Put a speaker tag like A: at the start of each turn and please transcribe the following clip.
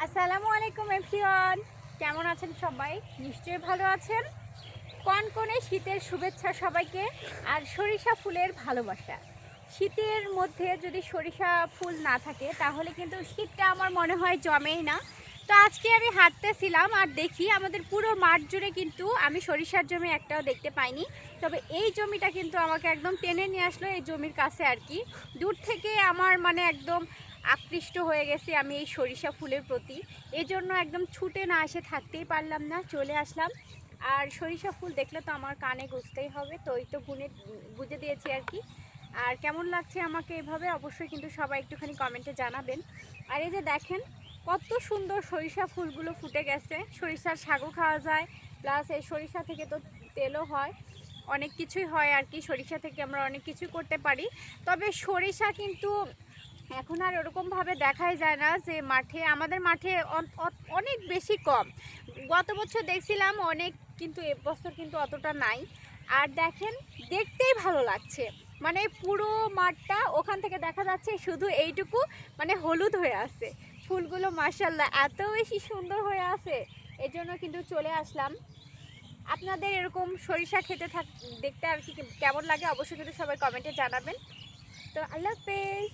A: আসসালামু আলাইকুম এভরিওয়ান, কেমন আছেন সবাই? নিশ্চয়ই ভালো আছেন। কনকনে শীতের শুভেচ্ছা সবাইকে, আর সরিষা ফুলের ভালোবাসা। শীতের মধ্যে যদি সরিষা ফুল না থাকে তাহলে কিন্তু শীতটা আমার মনে হয় জমেই না। তো আজকে আমি হাঁটতেছিলাম আর দেখি আমাদের পুরো মাঠ জুড়ে কিন্তু আমি সরিষার জমি একটাও দেখতে পাইনি। তবে এই জমিটা কিন্তু আমাকে একদম টেনে নিয়ে আসলো এই জমির কাছে আর কি। দূর থেকে আমার মানে একদম আকৃষ্ট হয়ে গেছি আমি এই সরিষা ফুলের প্রতি। এজন্য একদম ছুটে না এসে থাকতেই পারলাম না, চলে আসলাম। আর সরিষা ফুল দেখলে তো আমার কানে গুঁজতেই হবে, তো এই তো গুঁজে দিয়েছি আর কি। আর কেমন লাগছে আমাকে এভাবে অবশ্যই কিন্তু সবাই একটুখানি কমেন্টে জানাবেন। আর এই যে দেখেন কত সুন্দর সরিষা ফুলগুলো ফুটে গেছে। সরিষার শাকও খাওয়া যায়, প্লাস এই সরিষা থেকে তো তেলও হয়, অনেক কিছুই হয় আর কি। সরিষা থেকে আমরা অনেক কিছু করতে পারি। তবে সরিষা কিন্তু এখন আর ওরকমভাবে দেখাই যায় না যে মাঠে, আমাদের মাঠে অনেক বেশি কম। গত বছর দেখছিলাম অনেক, কিন্তু এবছর কিন্তু অতটা নাই। আর দেখেন দেখতেই ভালো লাগছে, মানে পুরো মাঠটা ওখান থেকে দেখা যাচ্ছে শুধু এইটুকু মানে হলুদ হয়ে আছে। ফুলগুলো মাশাআল্লাহ এত বেশি সুন্দর হয়ে আছে, এজন্য কিন্তু চলে আসলাম। আপনাদের এরকম সরিষা দেখতে আর কি কেমন লাগে অবশ্যই কিন্তু সবাই কমেন্টে জানাবেন। তো আল্লাহ হাফেজ।